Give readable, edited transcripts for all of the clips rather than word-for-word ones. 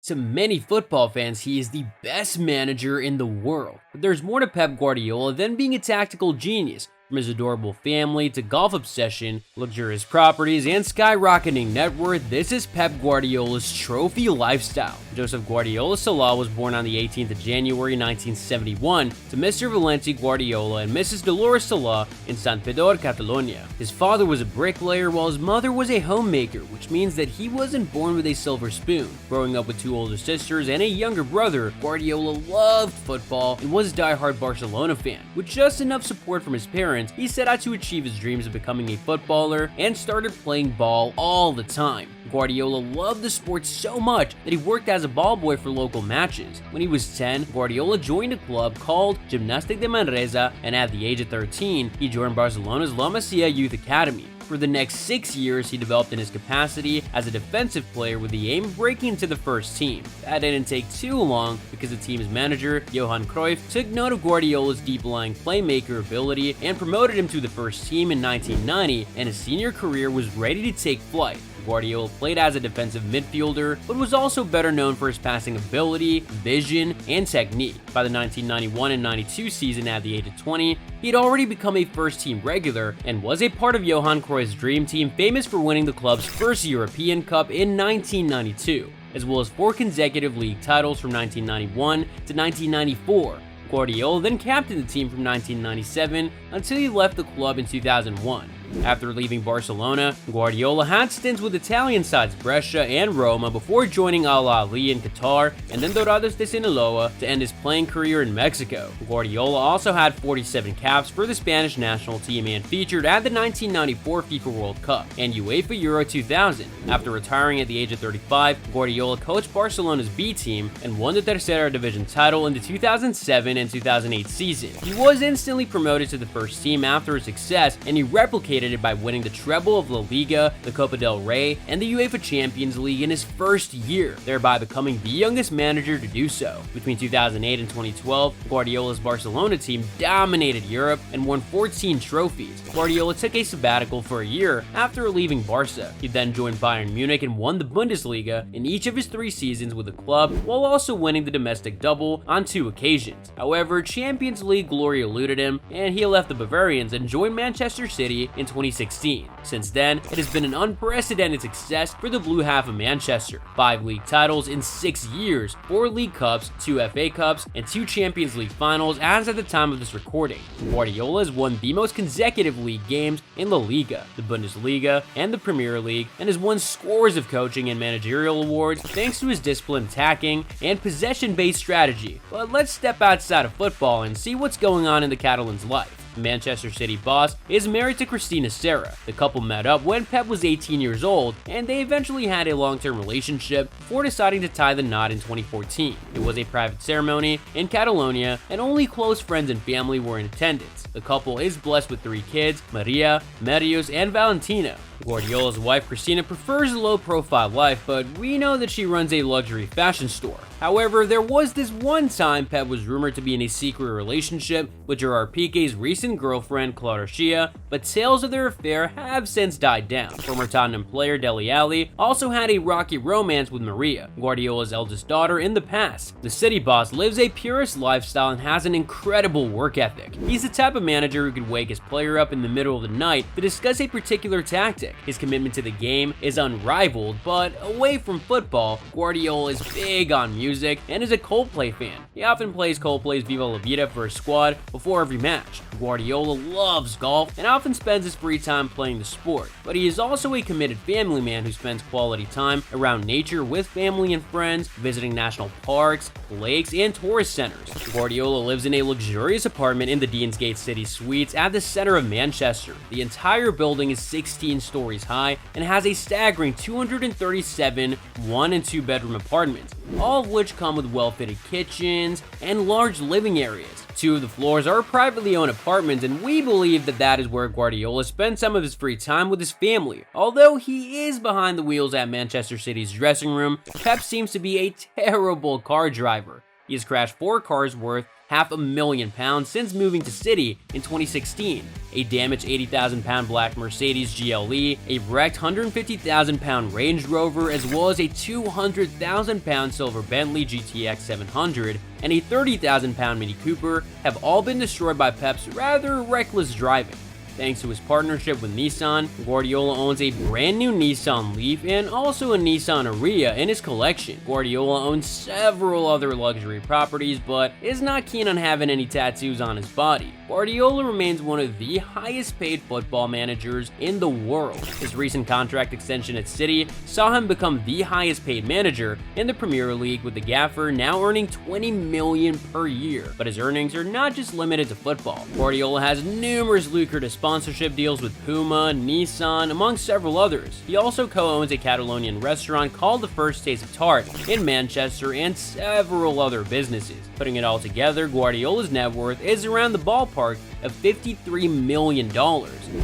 To many football fans, he is the best manager in the world. But there's more to Pep Guardiola than being a tactical genius. From his adorable family to golf obsession, luxurious properties, and skyrocketing net worth, this is Pep Guardiola's trophy lifestyle. Joseph Guardiola Salah was born on the 18th of January 1971 to Mr. Valenti Guardiola and Mrs. Dolores Salah in Sant Pedor, Catalonia. His father was a bricklayer while his mother was a homemaker, which means that he wasn't born with a silver spoon. Growing up with two older sisters and a younger brother, Guardiola loved football and was a die-hard Barcelona fan. With just enough support from his parents, he set out to achieve his dreams of becoming a footballer and started playing ball all the time. Guardiola loved the sport so much that he worked as a ball boy for local matches. When he was 10, Guardiola joined a club called Gimnàstic de Manresa, and at the age of 13, he joined Barcelona's La Masia Youth Academy. For the next 6 years, he developed in his capacity as a defensive player with the aim of breaking into the first team. That didn't take too long because the team's manager, Johan Cruyff, took note of Guardiola's deep-lying playmaker ability and promoted him to the first team in 1990, and his senior career was ready to take flight. Guardiola played as a defensive midfielder, but was also better known for his passing ability, vision, and technique. By the 1991 and 92 season at the age of 20, he had already become a first-team regular and was a part of Johan Cruyff's dream team, famous for winning the club's first European Cup in 1992, as well as 4 consecutive league titles from 1991 to 1994. Guardiola then captained the team from 1997 until he left the club in 2001. After leaving Barcelona, Guardiola had stints with Italian sides Brescia and Roma before joining Al Ahly in Qatar and then Dorados de Sinaloa to end his playing career in Mexico. Guardiola also had 47 caps for the Spanish national team and featured at the 1994 FIFA World Cup and UEFA Euro 2000. After retiring at the age of 35, Guardiola coached Barcelona's B team and won the Tercera Division title in the 2007 and 2008 season. He was instantly promoted to the first team after his success, and he replicated it by winning the treble of La Liga, the Copa del Rey, and the UEFA Champions League in his first year, thereby becoming the youngest manager to do so. Between 2008 and 2012, Guardiola's Barcelona team dominated Europe and won 14 trophies. Guardiola took a sabbatical for a year after leaving Barca. He then joined Bayern Munich and won the Bundesliga in each of his 3 seasons with the club, while also winning the domestic double on 2 occasions. However, Champions League glory eluded him, and he left the Bavarians and joined Manchester City in 2016. Since then, it has been an unprecedented success for the Blue Half of Manchester. 5 league titles in 6 years, 4 League Cups, 2 FA Cups, and 2 Champions League finals as at the time of this recording. Guardiola has won the most consecutive league games in La Liga, the Bundesliga, and the Premier League, and has won scores of coaching and managerial awards thanks to his disciplined attacking and possession-based strategy. But let's step outside of football and see what's going on in the Catalan's life. The Manchester City boss is married to Cristina Serra. The couple met up when Pep was 18 years old, and they eventually had a long-term relationship before deciding to tie the knot in 2014. It was a private ceremony in Catalonia, and only close friends and family were in attendance. The couple is blessed with 3 kids, Maria, Marius, and Valentina. Guardiola's wife, Cristina, prefers a low-profile life, but we know that she runs a luxury fashion store. However, there was this one time Pep was rumored to be in a secret relationship with Gerard Piqué's recent girlfriend, Clara Chia, but tales of their affair have since died down. Former Tottenham player Dele Alli also had a rocky romance with Maria, Guardiola's eldest daughter, in the past. The city boss lives a purist lifestyle and has an incredible work ethic. He's the type of manager who could wake his player up in the middle of the night to discuss a particular tactic. His commitment to the game is unrivaled, but away from football, Guardiola is big on music and is a Coldplay fan. He often plays Coldplay's Viva La Vida for his squad before every match. Guardiola loves golf and often spends his free time playing the sport, but he is also a committed family man who spends quality time around nature with family and friends, visiting national parks, lakes, and tourist centers. Guardiola lives in a luxurious apartment in the Deansgate City Suites at the center of Manchester. The entire building is 16 stories high and has a staggering 237 1- and 2-bedroom apartments, all of which come with well-fitted kitchens and large living areas. 2 of the floors are privately owned apartments, and we believe that that is where Guardiola spends some of his free time with his family. Although he is behind the wheels at Manchester City's dressing room, Pep seems to be a terrible car driver. He has crashed 4 cars worth £500,000 since moving to City in 2016. A damaged 80,000-pound black Mercedes GLE, a wrecked 150,000-pound Range Rover, as well as a 200,000-pound silver Bentley GTX 700, and a 30,000-pound Mini Cooper have all been destroyed by Pep's rather reckless driving. Thanks to his partnership with Nissan, Guardiola owns a brand new Nissan Leaf and also a Nissan Ariya in his collection. Guardiola owns several other luxury properties, but is not keen on having any tattoos on his body. Guardiola remains one of the highest paid football managers in the world. His recent contract extension at City saw him become the highest paid manager in the Premier League, with the gaffer now earning $20 million per year. But his earnings are not just limited to football. Guardiola has numerous lucrative sponsorship deals with Puma, Nissan, among several others. He also co-owns a Catalonian restaurant called The First Taste of Tart in Manchester and several other businesses. Putting it all together, Guardiola's net worth is around the ballpark of $53 million.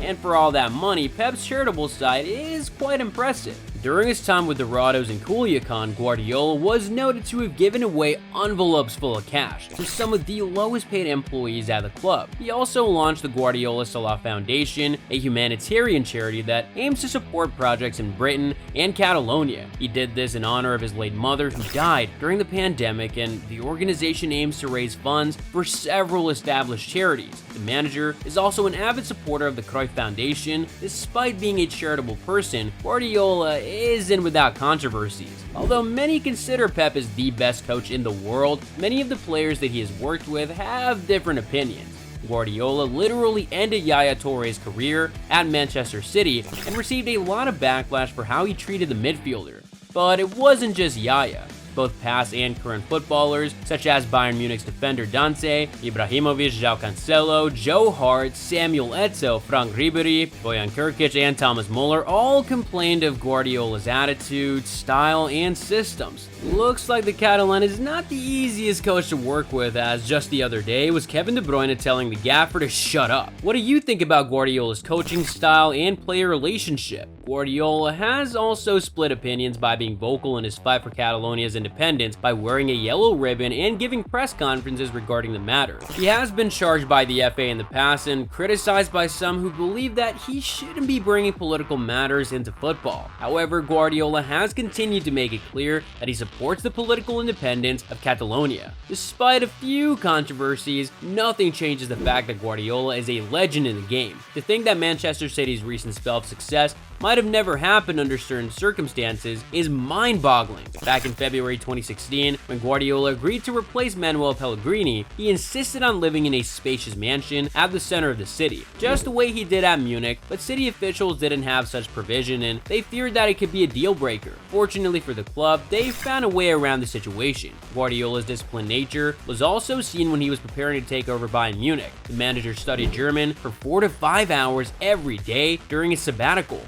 And for all that money, Pep's charitable side is quite impressive. During his time with the Rados and Culiacan, Guardiola was noted to have given away envelopes full of cash to some of the lowest paid employees at the club. He also launched the Guardiola Salah Foundation, a humanitarian charity that aims to support projects in Britain and Catalonia. He did this in honor of his late mother, who died during the pandemic, and the organization aims to raise funds for several established charities. The manager is also an avid supporter of the Cruyff Foundation. Despite being a charitable person, Guardiola isn't without controversies. Although many consider Pep as the best coach in the world, many of the players that he has worked with have different opinions. Guardiola literally ended Yaya Touré's career at Manchester City and received a lot of backlash for how he treated the midfielder. But it wasn't just Yaya. Both past and current footballers, such as Bayern Munich's defender Dante, Ibrahimovic, João Cancelo, Joe Hart, Samuel Eto'o, Frank Ribery, Bojan Krkic, and Thomas Muller, all complained of Guardiola's attitude, style, and systems. Looks like the Catalan is not the easiest coach to work with, as just the other day was Kevin De Bruyne telling the gaffer to shut up. What do you think about Guardiola's coaching style and player relationship? Guardiola has also split opinions by being vocal in his fight for Catalonia's independence by wearing a yellow ribbon and giving press conferences regarding the matter. He has been charged by the FA in the past and criticized by some who believe that he shouldn't be bringing political matters into football. However, Guardiola has continued to make it clear that he supports the political independence of Catalonia. Despite a few controversies, nothing changes the fact that Guardiola is a legend in the game. To think that Manchester City's recent spell of success might have never happened under certain circumstances is mind-boggling. Back in February 2016, when Guardiola agreed to replace Manuel Pellegrini, he insisted on living in a spacious mansion at the center of the city, just the way he did at Munich, but City officials didn't have such provision and they feared that it could be a deal-breaker. Fortunately for the club, they found a way around the situation. Guardiola's disciplined nature was also seen when he was preparing to take over Bayern Munich. The manager studied German for 4 to 5 hours every day during his sabbatical.